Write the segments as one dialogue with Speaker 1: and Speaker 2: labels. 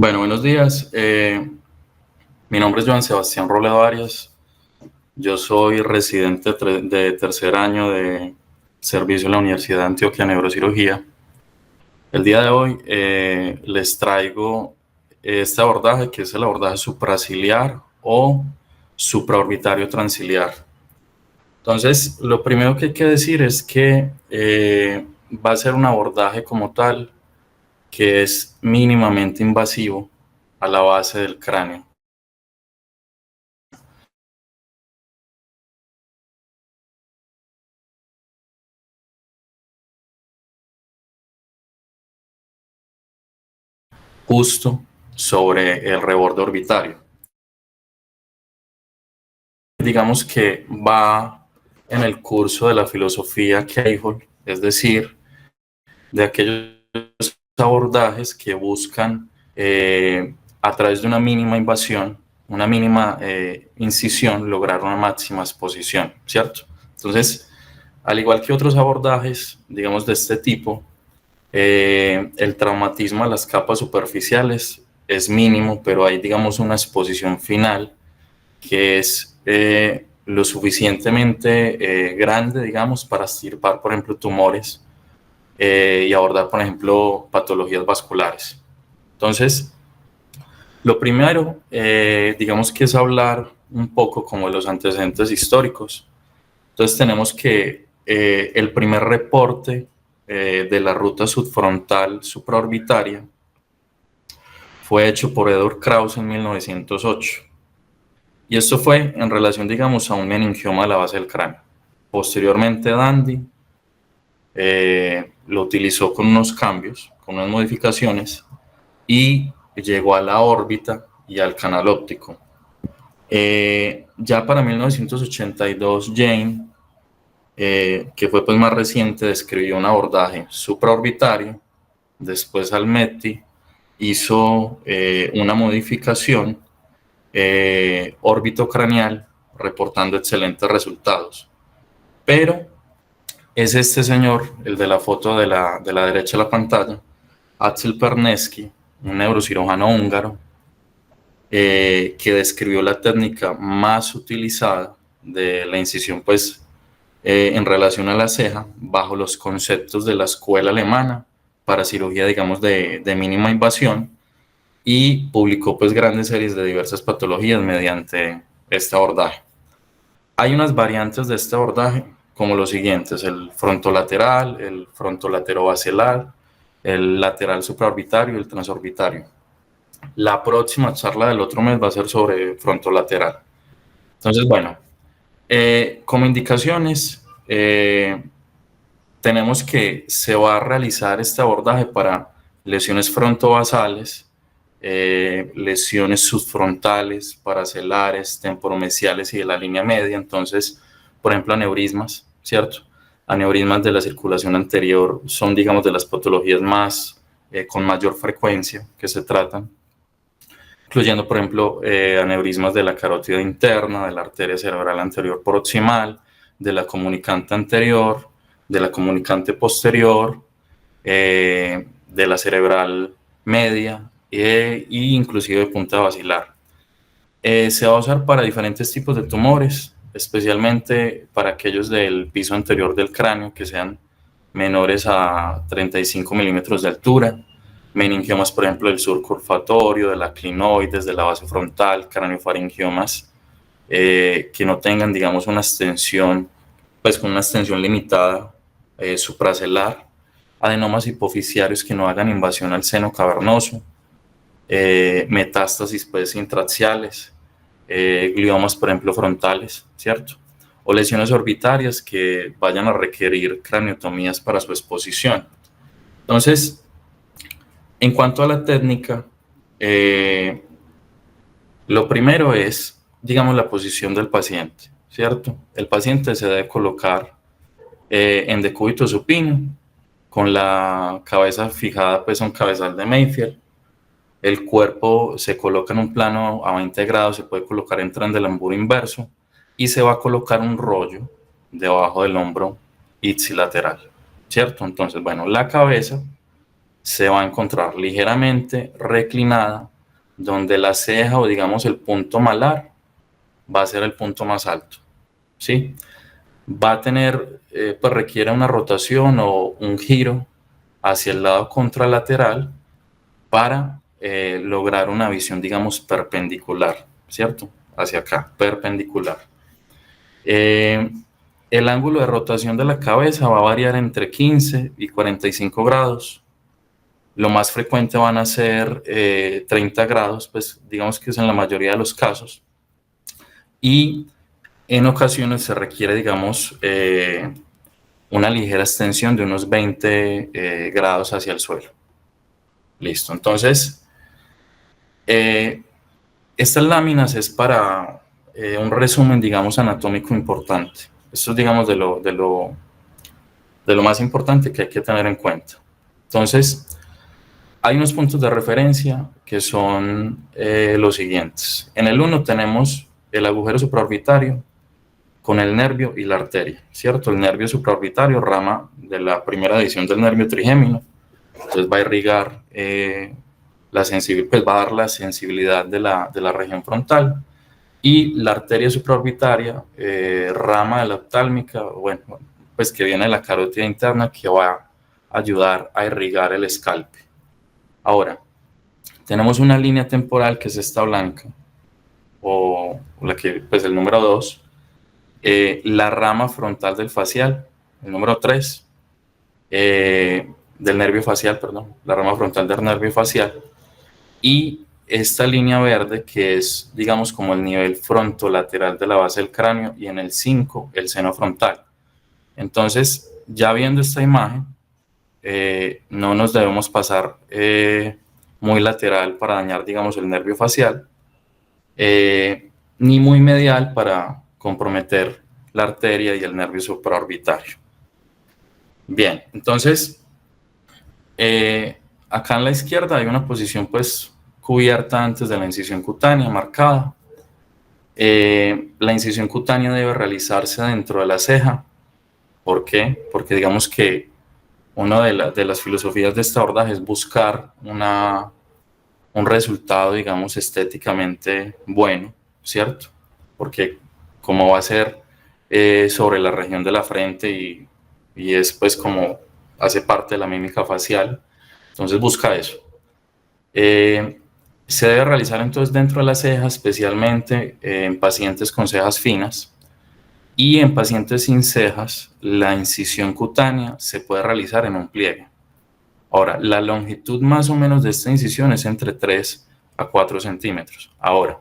Speaker 1: Bueno, buenos días. Mi nombre es Joan Sebastián Robledo Arias. Yo soy residente de tercer año de servicio en la Universidad de Antioquia Neurocirugía. El día de hoy les traigo este abordaje que es el abordaje supraciliar o supraorbitario transciliar. Entonces, lo primero que hay que decir es que va a ser un abordaje como tal que es mínimamente invasivo a la base del cráneo. Justo sobre el reborde orbitario. Digamos que va en el curso de la filosofía Keyhole, es decir, de aquellos abordajes que buscan a través de una mínima invasión, una mínima incisión, lograr una máxima exposición, ¿cierto? Entonces, al igual que otros abordajes, digamos, de este tipo, el traumatismo a las capas superficiales es mínimo, pero hay, digamos, una exposición final que es lo suficientemente grande, digamos, para extirpar, por ejemplo, tumores y abordar, por ejemplo, patologías vasculares. Entonces, lo primero, digamos que es hablar un poco como de los antecedentes históricos. Entonces, tenemos que el primer reporte de la ruta subfrontal supraorbitaria fue hecho por Edward Krause en 1908. Y esto fue en relación, digamos, a un meningioma de la base del cráneo. Posteriormente, Dandy lo utilizó con unos cambios, con unas modificaciones, y llegó a la órbita y al canal óptico. Ya para 1982, Jane, que fue pues más reciente, describió un abordaje supraorbitario. Después Almetti hizo una modificación órbito-craneal, reportando excelentes resultados. Pero es este señor, el de la foto de la derecha de la pantalla, Axel Pernesky, un neurocirujano húngaro, que describió la técnica más utilizada de la incisión, pues, en relación a la ceja, bajo los conceptos de la escuela alemana para cirugía, digamos, de mínima invasión, y publicó, pues, grandes series de diversas patologías mediante este abordaje. Hay unas variantes de este abordaje, como los siguientes: el frontolateral, el frontolaterobacelar, el lateral supraorbitario y el transorbitario. La próxima charla del otro mes va a ser sobre frontolateral. Entonces, bueno, como indicaciones, tenemos que se va a realizar este abordaje para lesiones frontovasales, lesiones subfrontales, paracelares, temporomeciales y de la línea media. Entonces, por ejemplo, aneurismas, ¿cierto? Aneurismas de la circulación anterior son, digamos, de las patologías más con mayor frecuencia que se tratan, incluyendo, por ejemplo, aneurismas de la carótida interna, de la arteria cerebral anterior proximal, de la comunicante anterior, de la comunicante posterior, de la cerebral media e inclusive de punta basilar. Se va a usar para diferentes tipos de tumores, especialmente para aquellos del piso anterior del cráneo que sean menores a 35 milímetros de altura, meningiomas, por ejemplo, del surco olfatorio, de la clinoides, de la base frontal, craniofaringiomas que no tengan, digamos, una extensión, pues con una extensión limitada supracelar, adenomas hipoficiarios que no hagan invasión al seno cavernoso, metástasis pues intraxiales, gliomas, por ejemplo, frontales, ¿cierto? O lesiones orbitarias que vayan a requerir craniotomías para su exposición. Entonces, en cuanto a la técnica, lo primero es, digamos, la posición del paciente, ¿cierto? El paciente se debe colocar en decúbito supino, con la cabeza fijada pues a un cabezal de Mayfield. El cuerpo se coloca en un plano a 20 grados, se puede colocar en triandelamburo inverso y se va a colocar un rollo debajo del hombro ipsilateral, ¿cierto? Entonces, bueno, la cabeza se va a encontrar ligeramente reclinada, donde la ceja o digamos el punto malar va a ser el punto más alto, ¿sí? Va a tener, pues requiere una rotación o un giro hacia el lado contralateral para lograr una visión, digamos, perpendicular, ¿cierto? Hacia acá, perpendicular. El ángulo de rotación de la cabeza va a variar entre 15 y 45 grados. Lo más frecuente van a ser 30 grados, pues digamos que es en la mayoría de los casos. Y en ocasiones se requiere, digamos, una ligera extensión de unos 20 grados hacia el suelo. Listo, entonces, estas láminas es para un resumen, digamos, anatómico importante. Esto es, digamos, de lo más importante que hay que tener en cuenta. Entonces, hay unos puntos de referencia que son los siguientes. En el 1 tenemos el agujero supraorbitario con el nervio y la arteria, ¿cierto? El nervio supraorbitario, rama de la primera división del nervio trigémino, entonces va a irrigar pues va a dar la sensibilidad de la región frontal, y la arteria supraorbitaria, rama de la oftálmica, bueno, pues que viene de la carótida interna, que va a ayudar a irrigar el escalpe. Ahora, tenemos una línea temporal que es esta blanca, o la que, pues el número 2, la rama frontal del facial, el número 3, del nervio facial, perdón, la rama frontal del nervio facial, y esta línea verde que es, digamos, como el nivel frontolateral de la base del cráneo, y en el 5, el seno frontal. Entonces, ya viendo esta imagen, no nos debemos pasar muy lateral para dañar, digamos, el nervio facial, ni muy medial para comprometer la arteria y el nervio supraorbitario. Bien, entonces, acá en la izquierda hay una posición pues cubierta antes de la incisión cutánea, marcada. La incisión cutánea debe realizarse dentro de la ceja. ¿Por qué? Porque digamos que una de las filosofías de este abordaje es buscar un resultado, digamos, estéticamente bueno, ¿cierto? Porque como va a ser sobre la región de la frente y es pues como hace parte de la mímica facial, entonces busca eso. Se debe realizar entonces dentro de la ceja, especialmente en pacientes con cejas finas, y en pacientes sin cejas la incisión cutánea se puede realizar en un pliegue. Ahora, la longitud más o menos de esta incisión es entre 3 a 4 centímetros. Ahora,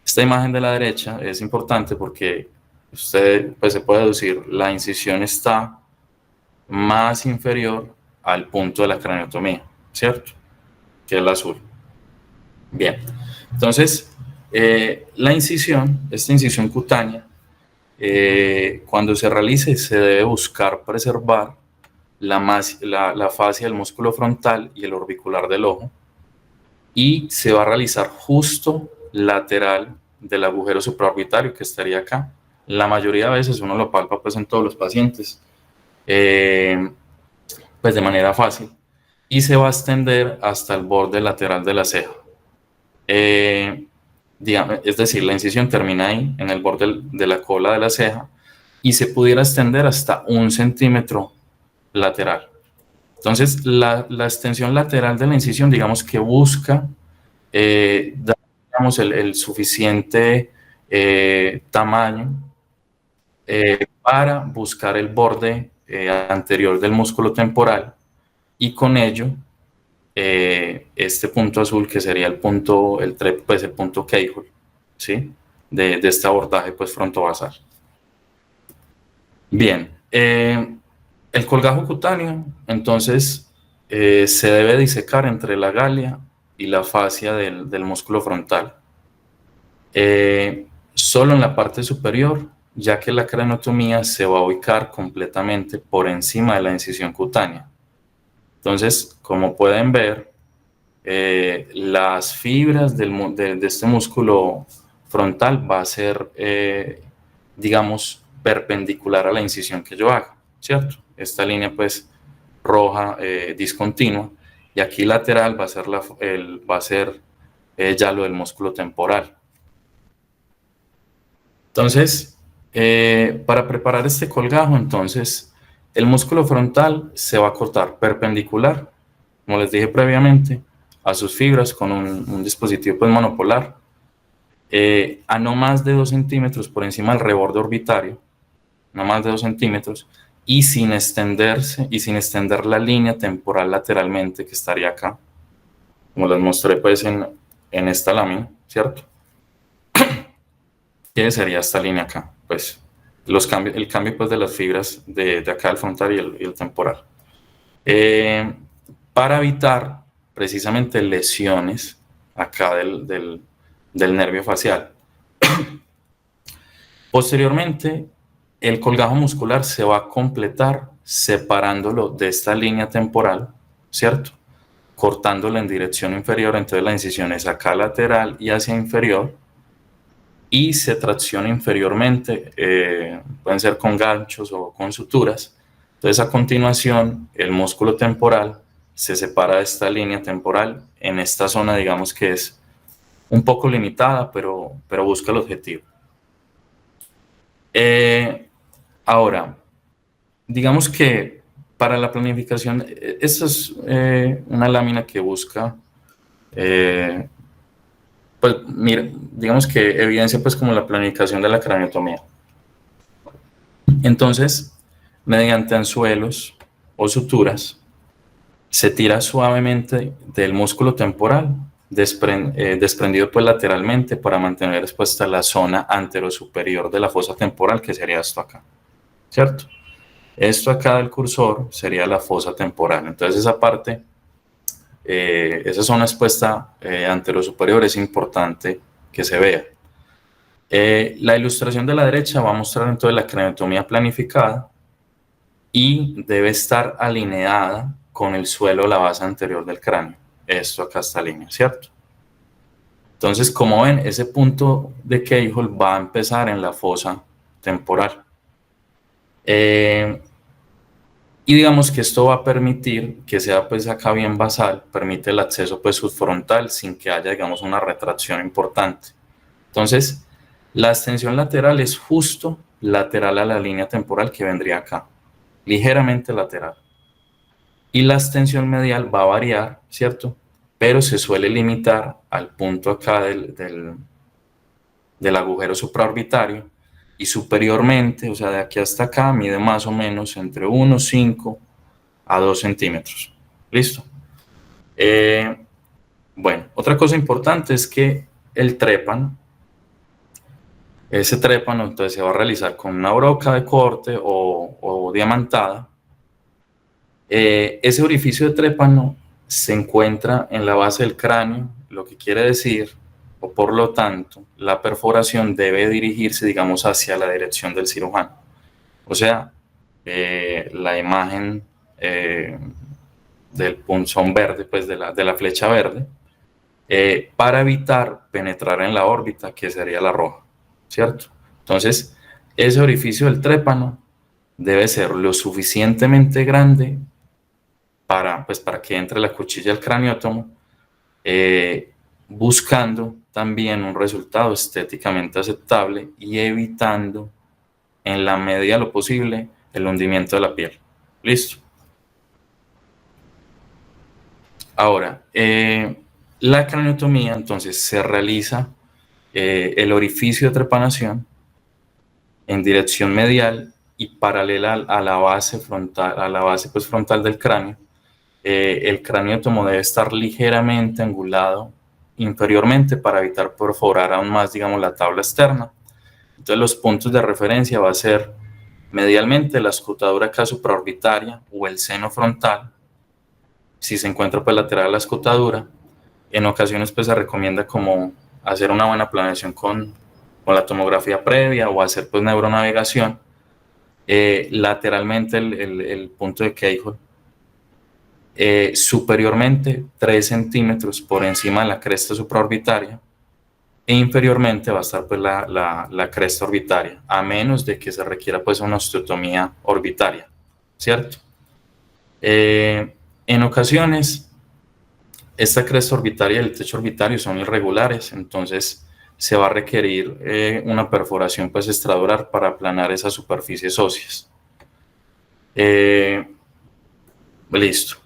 Speaker 1: esta imagen de la derecha es importante porque usted pues, se puede deducir, la incisión está más inferior al punto de la craniotomía, ¿cierto? Que es el azul. Bien, entonces, esta incisión cutánea, cuando se realice, se debe buscar preservar la fascia del músculo frontal y el orbicular del ojo, y se va a realizar justo lateral del agujero supraorbitario, que estaría acá. La mayoría de veces uno lo palpa pues en todos los pacientes, pues de manera fácil, y se va a extender hasta el borde lateral de la ceja. Es decir, la incisión termina ahí, en el borde de la cola de la ceja, y se pudiera extender hasta 1 centímetro lateral. Entonces, la extensión lateral de la incisión, digamos que busca dar, digamos, el suficiente tamaño para buscar el borde anterior del músculo temporal, y con ello este punto azul, que sería el punto keyhole, ¿sí? de este abordaje pues frontovasal. Bien, el colgajo cutáneo, entonces, se debe disecar entre la galia y la fascia del músculo frontal, solo en la parte superior, ya que la craniotomía se va a ubicar completamente por encima de la incisión cutánea. Entonces, como pueden ver, las fibras de este músculo frontal va a ser, digamos, perpendicular a la incisión que yo haga, ¿cierto? Esta línea, pues, roja, discontinua, y aquí lateral va a ser, ya lo del músculo temporal. Entonces, para preparar este colgajo, entonces, el músculo frontal se va a cortar perpendicular, como les dije previamente, a sus fibras con un dispositivo pues, monopolar, a no más de 2 centímetros por encima del reborde orbitario, no más de 2 centímetros, y sin extenderse y sin extender la línea temporal lateralmente que estaría acá, como les mostré pues en esta lámina, ¿cierto? ¿Qué sería esta línea acá? Pues el cambio pues, de las fibras de acá del frontal y el temporal. Para evitar precisamente lesiones acá del nervio facial. Posteriormente, el colgajo muscular se va a completar separándolo de esta línea temporal, ¿cierto? Cortándolo en dirección inferior, entonces la incisión es acá lateral y hacia inferior, y se tracciona inferiormente, pueden ser con ganchos o con suturas. Entonces a continuación el músculo temporal se separa de esta línea temporal en esta zona, digamos que es un poco limitada, pero busca el objetivo. Ahora, digamos que para la planificación, esta es una lámina que busca, pues mira, digamos que evidencia pues como la planificación de la craniotomía. Entonces, mediante anzuelos o suturas, se tira suavemente del músculo temporal, desprendido pues lateralmente para mantener expuesta la zona anterosuperior de la fosa temporal, que sería esto acá, ¿cierto? Esto acá del cursor sería la fosa temporal. Entonces esa parte, esa zona expuesta anterosuperior es importante que se vea. La ilustración de la derecha va a mostrar entonces la craniotomía planificada y debe estar alineada con el suelo, la base anterior del cráneo. Esto acá, esta línea, ¿cierto? Entonces, como ven, ese punto de keyhole va a empezar en la fosa temporal. Y digamos que esto va a permitir que sea pues acá bien basal, permite el acceso pues subfrontal sin que haya digamos una retracción importante. Entonces, la extensión lateral es justo lateral a la línea temporal que vendría acá, ligeramente lateral. Y la extensión medial va a variar, ¿cierto? Pero se suele limitar al punto acá del agujero supraorbitario, y superiormente, o sea, de aquí hasta acá, mide más o menos entre 1,5 a 2 centímetros. ¿Listo? Bueno, otra cosa importante es que el trépano, ese trépano entonces se va a realizar con una broca de corte o diamantada. Ese orificio de trépano se encuentra en la base del cráneo, lo que quiere decir, o por lo tanto, la perforación debe dirigirse, digamos, hacia la dirección del cirujano. O sea, la imagen del punzón verde, pues de la flecha verde, para evitar penetrar en la órbita, que sería la roja, ¿cierto? Entonces, ese orificio del trépano debe ser lo suficientemente grande para que entre la cuchilla al craniótomo, buscando también un resultado estéticamente aceptable y evitando en la medida de lo posible el hundimiento de la piel. ¿Listo? Ahora, la craniotomía entonces se realiza el orificio de trepanación en dirección medial y paralela a la base frontal, pues, frontal del cráneo. El craniótomo debe estar ligeramente angulado inferiormente para evitar perforar aún más, digamos, la tabla externa. Entonces los puntos de referencia va a ser medialmente la escotadura acá supraorbitaria o el seno frontal, si se encuentra pues lateral a la escotadura. En ocasiones pues se recomienda como hacer una buena planeación con la tomografía previa o hacer pues neuronavegación. Lateralmente el punto de keyhole. Superiormente 3 centímetros por encima de la cresta supraorbitaria, e inferiormente va a estar pues la cresta orbitaria, a menos de que se requiera pues una osteotomía orbitaria, ¿cierto? En ocasiones esta cresta orbitaria y el techo orbitario son irregulares, entonces se va a requerir una perforación pues extradural para aplanar esas superficies óseas. Listo.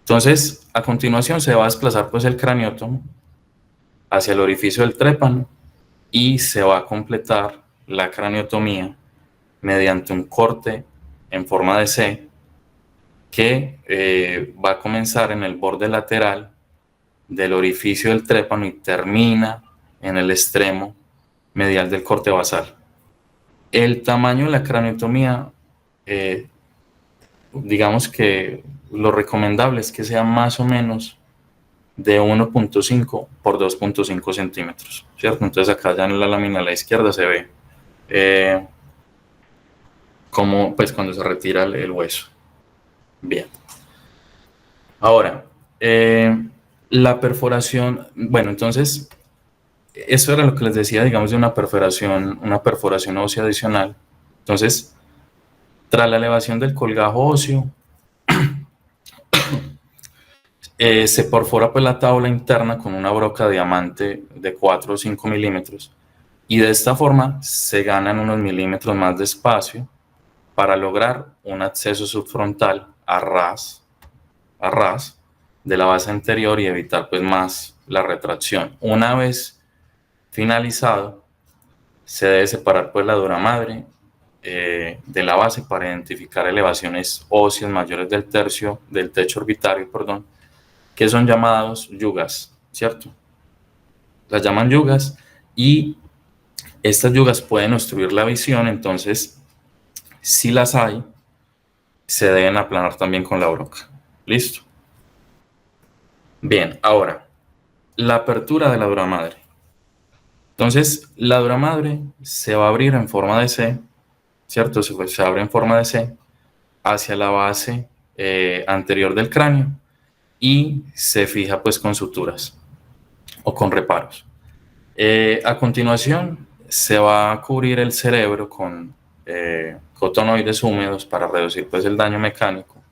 Speaker 1: Entonces, a continuación se va a desplazar pues el craneótomo hacia el orificio del trépano y se va a completar la craniotomía mediante un corte en forma de C que va a comenzar en el borde lateral del orificio del trépano y termina en el extremo medial del corte basal. El tamaño de la craniotomía, digamos que lo recomendable es que sea más o menos de 1.5 por 2.5 centímetros, ¿cierto? Entonces acá ya en la lámina a la izquierda se ve como pues cuando se retira el hueso. Bien. Ahora, la perforación, bueno, entonces, eso era lo que les decía, digamos, de una perforación ósea adicional. Entonces, tras la elevación del colgajo óseo, se perfora pues la tabla interna con una broca de diamante de 4 o 5 milímetros y de esta forma se ganan unos milímetros más de espacio para lograr un acceso subfrontal a ras de la base anterior y evitar pues más la retracción. Una vez finalizado, se debe separar pues la dura madre de la base para identificar elevaciones óseas mayores del techo orbitario, perdón, que son llamados yugas, ¿cierto? Las llaman yugas y estas yugas pueden obstruir la visión, entonces si las hay, se deben aplanar también con la broca. ¿Listo? Bien, ahora, la apertura de la dura madre. Entonces, la dura madre se va a abrir en forma de C, ¿cierto? Se abre en forma de C hacia la base anterior del cráneo y se fija pues con suturas o con reparos. A continuación, se va a cubrir el cerebro con cotonoides húmedos para reducir pues el daño mecánico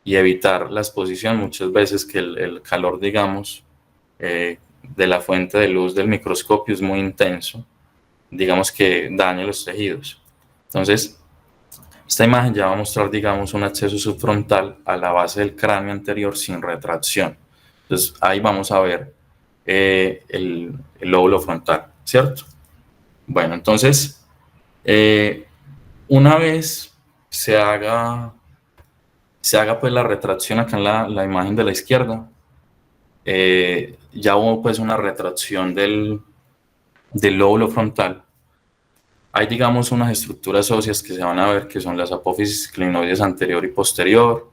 Speaker 1: y evitar la exposición muchas veces que el calor, digamos, de la fuente de luz del microscopio es muy intenso, digamos que daña los tejidos. Entonces, esta imagen ya va a mostrar, digamos, un acceso subfrontal a la base del cráneo anterior sin retracción. Entonces, ahí vamos a ver el lóbulo frontal, ¿cierto? Bueno, entonces, una vez se haga pues la retracción acá en la imagen de la izquierda, ya hubo pues una retracción del lóbulo frontal. Hay, digamos, unas estructuras óseas que se van a ver que son las apófisis clinoides anterior y posterior.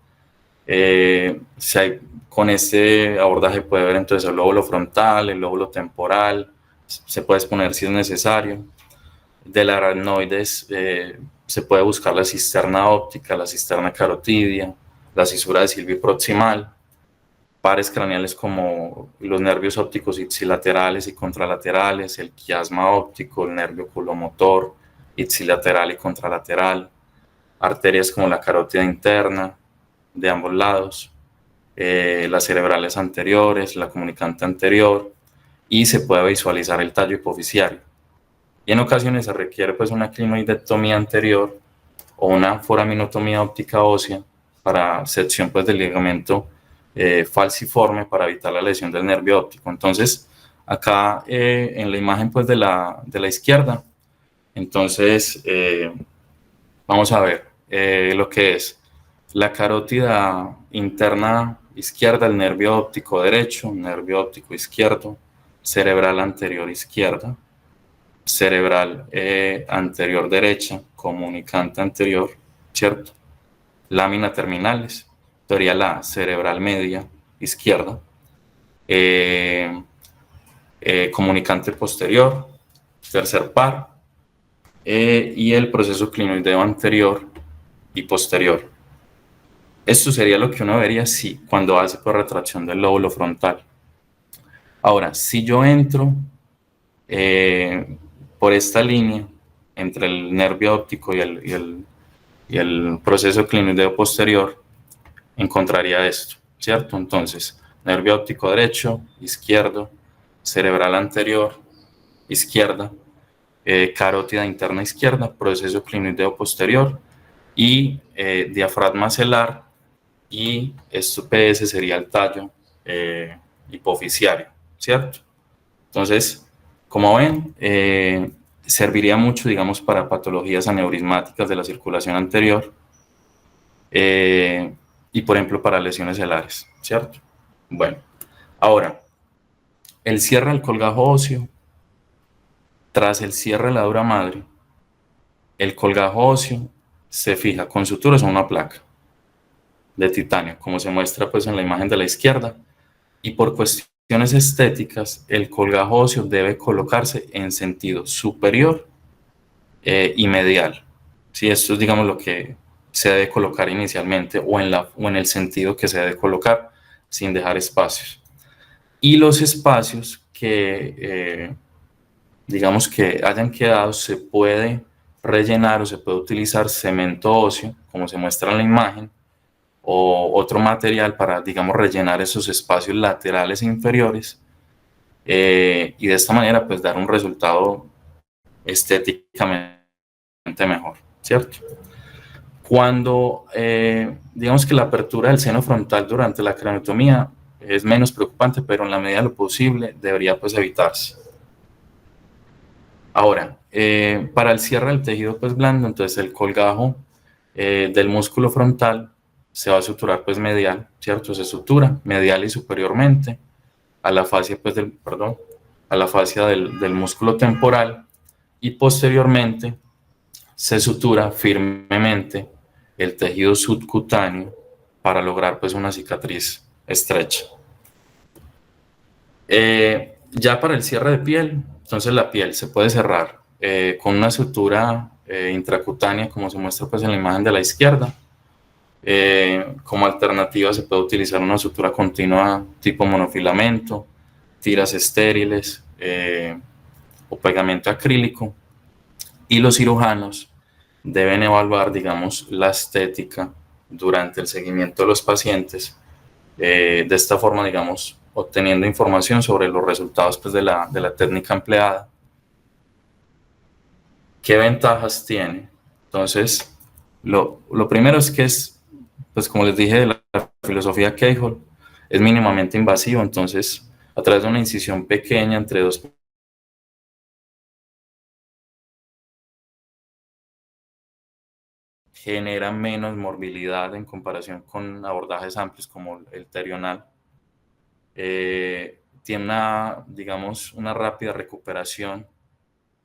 Speaker 1: Con este abordaje puede ver entonces el lóbulo frontal, el lóbulo temporal, se puede exponer si es necesario. De la aracnoides se puede buscar la cisterna óptica, la cisterna carotidia, la cisura de Silvi proximal, pares craneales como los nervios ópticos ipsilaterales y contralaterales, el quiasma óptico, el nervio oculomotor, ipsilateral y contralateral, arterias como la carótida interna de ambos lados, las cerebrales anteriores, la comunicante anterior, y se puede visualizar el tallo hipofisiario. Y en ocasiones se requiere pues una clinoidectomía anterior o una foraminotomía óptica ósea para sección pues del ligamento falciforme para evitar la lesión del nervio óptico. Entonces, acá en la imagen pues de la izquierda, entonces vamos a ver lo que es la carótida interna izquierda, el nervio óptico derecho, nervio óptico izquierdo, cerebral anterior izquierda, cerebral anterior derecha, comunicante anterior, ¿cierto? Lámina terminales, sería la cerebral media izquierda, comunicante posterior, tercer par, y el proceso clinoideo anterior y posterior. Esto sería lo que uno vería cuando hace por retracción del lóbulo frontal. Ahora, si yo entro por esta línea entre el nervio óptico y el proceso clinoideo posterior, encontraría esto, ¿cierto? Entonces, nervio óptico derecho, izquierdo, cerebral anterior, izquierda, carótida interna izquierda, proceso clinoideo posterior y diafragma celar, y esto PS sería el tallo hipofisiario, ¿cierto? Entonces, como ven, serviría mucho, digamos, para patologías aneurismáticas de la circulación anterior y, por ejemplo, para lesiones celares, ¿cierto? Bueno, ahora, el cierre del colgajo óseo, tras el cierre de la dura madre, el colgajo óseo se fija con suturas a una placa de titanio, como se muestra pues en la imagen de la izquierda, y por cuestiones estéticas, el colgajo óseo debe colocarse en sentido superior y medial. Sí, esto es, digamos, lo que se debe colocar inicialmente o en el sentido que se debe colocar sin dejar espacios. Y los espacios que, digamos, que hayan quedado, se puede rellenar o se puede utilizar cemento óseo, como se muestra en la imagen, o otro material para, digamos, rellenar esos espacios laterales e inferiores, y de esta manera pues dar un resultado estéticamente mejor, ¿cierto? Cuando digamos que la apertura del seno frontal durante la craniotomía es menos preocupante, pero en la medida de lo posible debería pues evitarse. Ahora, para el cierre del tejido pues blando, entonces el colgajo del músculo frontal se va a suturar pues medial, ¿cierto? Se sutura medial y superiormente a la fascia pues a la fascia del músculo temporal, y posteriormente se sutura firmemente el tejido subcutáneo para lograr pues una cicatriz estrecha. Ya para el cierre de piel, entonces la piel se puede cerrar con una sutura intracutánea, como se muestra pues en la imagen de la izquierda. Como alternativa se puede utilizar una sutura continua tipo monofilamento, tiras estériles o pegamento acrílico, y los cirujanos deben evaluar, digamos, la estética durante el seguimiento de los pacientes, de esta forma, digamos, obteniendo información sobre los resultados pues, de la técnica empleada. ¿Qué ventajas tiene? Entonces, lo primero es que es, pues como les dije, de la filosofía Keyhole, es mínimamente invasivo, entonces, a través de una incisión pequeña entre dos genera menos morbilidad en comparación con abordajes amplios como el terional. Tiene una, digamos, una rápida recuperación,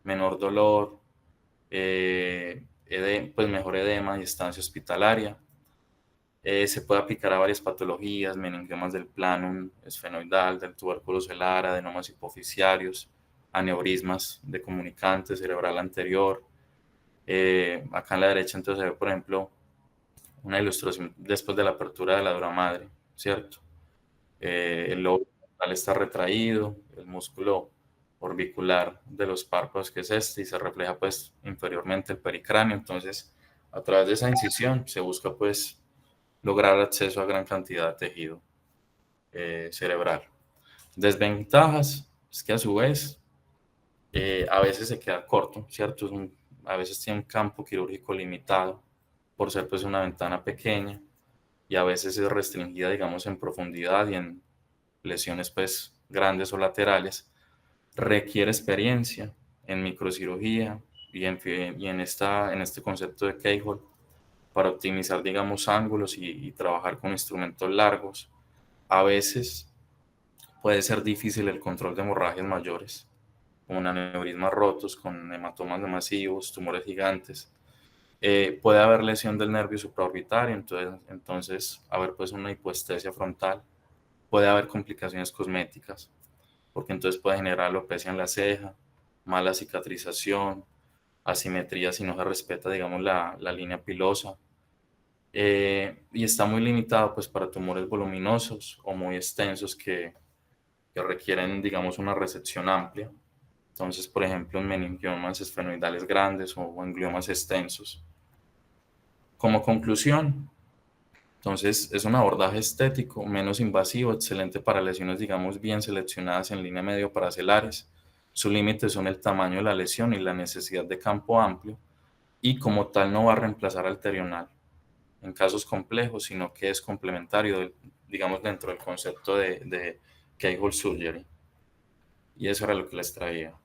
Speaker 1: menor dolor, pues mejor edema y estancia hospitalaria. Se puede aplicar a varias patologías, meningiomas del planum esfenoidal, del tubérculo celar, adenomas hipofisiarios, aneurismas de comunicante cerebral anterior. Acá en la derecha entonces se ve, por ejemplo, una ilustración después de la apertura de la dura madre, ¿cierto? El lobo frontal está retraído, el músculo orbicular de los párpados, que es este, y se refleja pues inferiormente el pericráneo. Entonces, a través de esa incisión se busca pues lograr acceso a gran cantidad de tejido cerebral. Desventajas es que a su vez a veces se queda corto, ¿cierto? A veces tiene un campo quirúrgico limitado por ser pues una ventana pequeña, y a veces es restringida, digamos, en profundidad y en lesiones pues grandes o laterales. Requiere experiencia en microcirugía en este concepto de Keyhole para optimizar, digamos, ángulos y trabajar con instrumentos largos. A veces puede ser difícil el control de hemorragias mayores, como aneurismas rotos con hematomas masivos, tumores gigantes. Puede haber lesión del nervio supraorbitario, entonces haber pues una hipoestesia frontal. Puede haber complicaciones cosméticas, porque entonces puede generar alopecia en la ceja, mala cicatrización, asimetría si no se respeta, digamos, la línea pilosa. Y está muy limitado pues para tumores voluminosos o muy extensos que requieren, digamos, una resección amplia. Entonces, por ejemplo, en meningiomas esfenoidales grandes o en gliomas extensos. Como conclusión, Entonces, es un abordaje estético, menos invasivo, excelente para lesiones, digamos, bien seleccionadas en línea medio paracelares. Sus límites son el tamaño de la lesión y la necesidad de campo amplio, y como tal no va a reemplazar al terional en casos complejos, sino que es complementario, digamos, dentro del concepto de keyhole surgery. Y eso era lo que les traía.